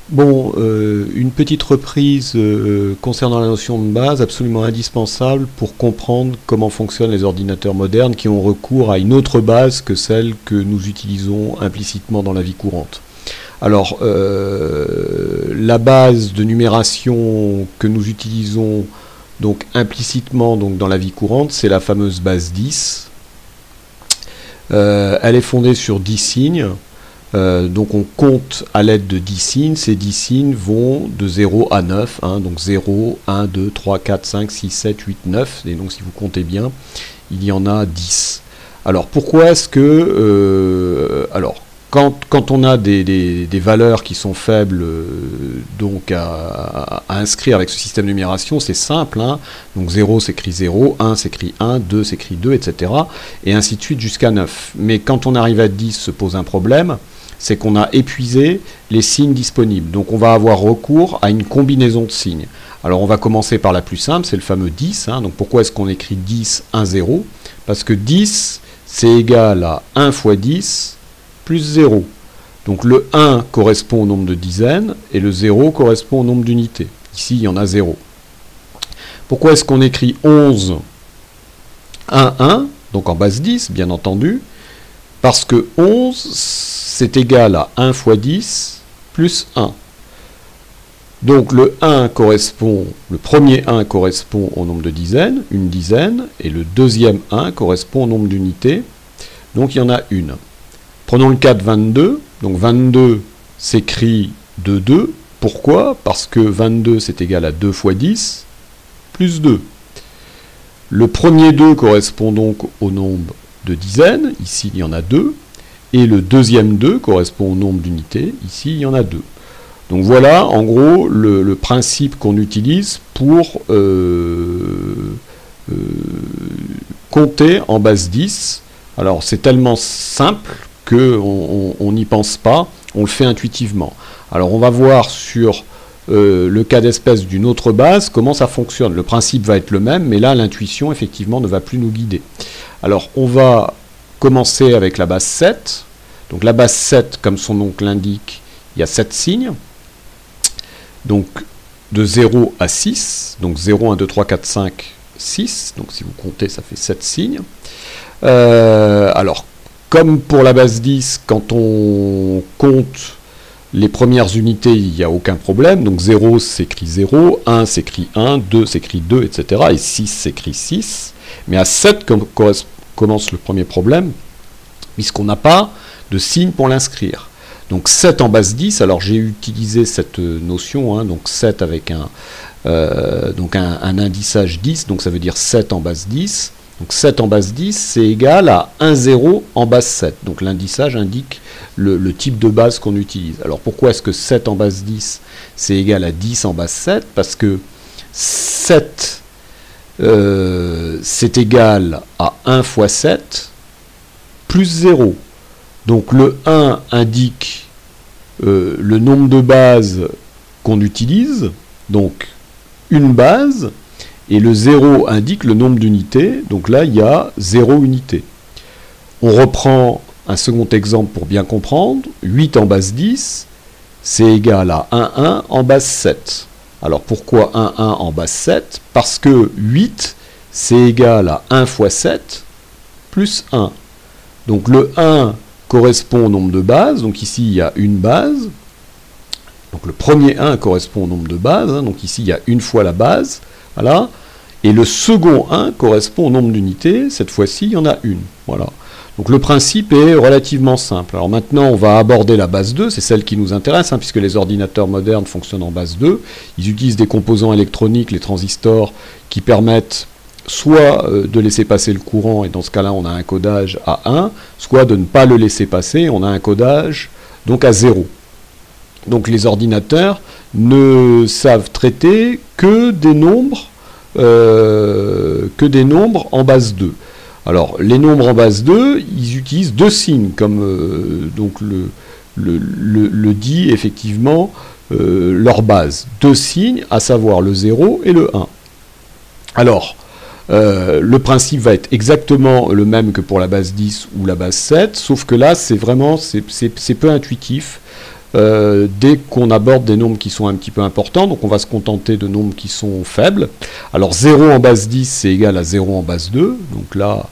Bon, une petite reprise concernant la notion de base, absolument indispensable pour comprendre comment fonctionnent les ordinateurs modernes qui ont recours à une autre base que celle que nous utilisons implicitement dans la vie courante. Alors, la base de numération que nous utilisons donc implicitement donc, dans la vie courante, c'est la fameuse base 10. Elle est fondée sur 10 signes. Donc on compte à l'aide de 10 signes, ces 10 signes vont de 0 à 9, hein, donc 0, 1, 2, 3, 4, 5, 6, 7, 8, 9, et donc si vous comptez bien, il y en a 10. Alors pourquoi est-ce que... quand on a des valeurs qui sont faibles donc à inscrire avec ce système de numération, c'est simple, hein, donc 0 s'écrit 0, 1 s'écrit 1, 2 s'écrit 2, etc. Et ainsi de suite jusqu'à 9. Mais quand on arrive à 10, se pose un problème, c'est qu'on a épuisé les signes disponibles. Donc on va avoir recours à une combinaison de signes. Alors on va commencer par la plus simple, c'est le fameux 10. Hein. Donc pourquoi est-ce qu'on écrit 10, 1, 0 ? Parce que 10, c'est égal à 1 fois 10 plus 0. Donc le 1 correspond au nombre de dizaines et le 0 correspond au nombre d'unités. Ici, il y en a 0. Pourquoi est-ce qu'on écrit 11, 1, 1, donc en base 10, bien entendu ? Parce que 11, c'est égal à 1 fois 10 plus 1. Donc le premier 1 correspond au nombre de dizaines, une dizaine, et le deuxième 1 correspond au nombre d'unités, donc il y en a une. Prenons le cas de 22, donc 22 s'écrit de 2, pourquoi ? Parce que 22 c'est égal à 2 fois 10 plus 2. Le premier 2 correspond donc au nombre de dizaines, ici il y en a 2, et le deuxième 2 correspond au nombre d'unités, ici il y en a 2. Donc voilà en gros le principe qu'on utilise pour compter en base 10. Alors c'est tellement simple qu'on n'y pense pas, on le fait intuitivement. Alors on va voir sur le cas d'espèce d'une autre base comment ça fonctionne. Le principe va être le même, mais là l'intuition effectivement ne va plus nous guider. Alors on va commencer avec la base 7. Donc la base 7, comme son nom l'indique, il y a 7 signes. Donc de 0 à 6, donc 0, 1, 2, 3, 4, 5, 6. Donc si vous comptez, ça fait 7 signes. Alors, comme pour la base 10, quand on compte les premières unités, il n'y a aucun problème. Donc 0 s'écrit 0, 1 s'écrit 1, 2 s'écrit 2, etc. Et 6 s'écrit 6. Mais à 7 commence le premier problème, puisqu'on n'a pas de signe pour l'inscrire. Donc 7 en base 10, alors j'ai utilisé cette notion, hein, donc 7 avec un indissage 10, donc ça veut dire 7 en base 10. Donc 7 en base 10, c'est égal à 1, 0 en base 7. Donc l'indissage indique le type de base qu'on utilise. Alors pourquoi est-ce que 7 en base 10, c'est égal à 10 en base 7 ? Parce que 7, c'est égal à 1 fois 7 plus 0. Donc le 1 indique le nombre de bases qu'on utilise, donc une base, et le 0 indique le nombre d'unités, donc là il y a 0 unité. On reprend un second exemple pour bien comprendre, 8 en base 10, c'est égal à 1, 1 en base 7. Alors pourquoi 1, 1 en base 7 ? Parce que 8, c'est égal à 1 fois 7 plus 1. Donc le 1 correspond au nombre de bases, donc ici il y a une base. Donc le premier 1 correspond au nombre de bases, hein, donc ici il y a une fois la base, voilà. Et le second 1 correspond au nombre d'unités, cette fois-ci il y en a une, voilà. Donc le principe est relativement simple. Alors maintenant on va aborder la base 2, c'est celle qui nous intéresse, hein, puisque les ordinateurs modernes fonctionnent en base 2. Ils utilisent des composants électroniques, les transistors, qui permettent soit de laisser passer le courant, et dans ce cas-là on a un codage à 1, soit de ne pas le laisser passer, on a un codage donc à 0. Donc les ordinateurs ne savent traiter que des nombres en base 2. Alors les nombres en base 2, ils utilisent deux signes, comme donc le dit effectivement leur base. Deux signes, à savoir le 0 et le 1. Alors, le principe va être exactement le même que pour la base 10 ou la base 7, sauf que là, c'est peu intuitif. dès qu'on aborde des nombres qui sont un petit peu importants. Donc on va se contenter de nombres qui sont faibles. Alors 0 en base 10, c'est égal à 0 en base 2. Donc là,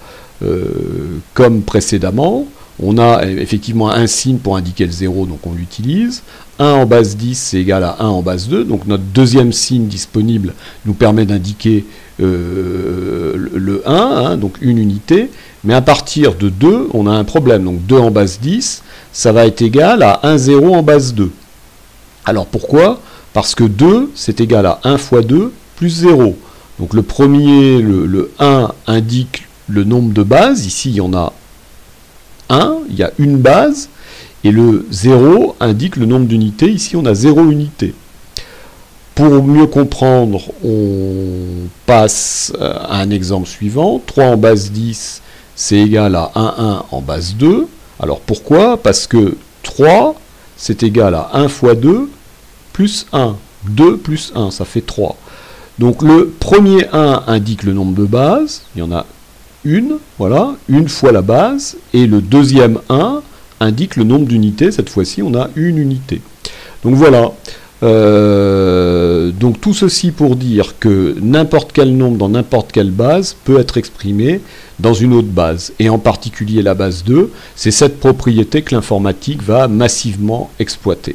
comme précédemment, on a effectivement un signe pour indiquer le 0, donc on l'utilise. 1 en base 10, c'est égal à 1 en base 2. Donc notre deuxième signe disponible nous permet d'indiquer le 1, hein, donc une unité. Mais à partir de 2, on a un problème. Donc 2 en base 10, ça va être égal à 1, 0 en base 2. Alors pourquoi? Parce que 2, c'est égal à 1 fois 2 plus 0. Donc le premier, le 1, indique le nombre de bases. Ici, il y en a 1, il y a une base. Et le 0 indique le nombre d'unités. Ici, on a 0 unité. Pour mieux comprendre, on passe à un exemple suivant. 3 en base 10, c'est égal à 1, 1 en base 2. Alors pourquoi? Parce que 3, c'est égal à 1 fois 2 plus 1. 2 plus 1, ça fait 3. Donc le premier 1 indique le nombre de bases. Il y en a une, voilà, une fois la base. Et le deuxième 1 indique le nombre d'unités. Cette fois-ci, on a une unité. Donc voilà. Donc tout ceci pour dire que n'importe quel nombre dans n'importe quelle base peut être exprimé dans une autre base. Et en particulier la base 2, c'est cette propriété que l'informatique va massivement exploiter.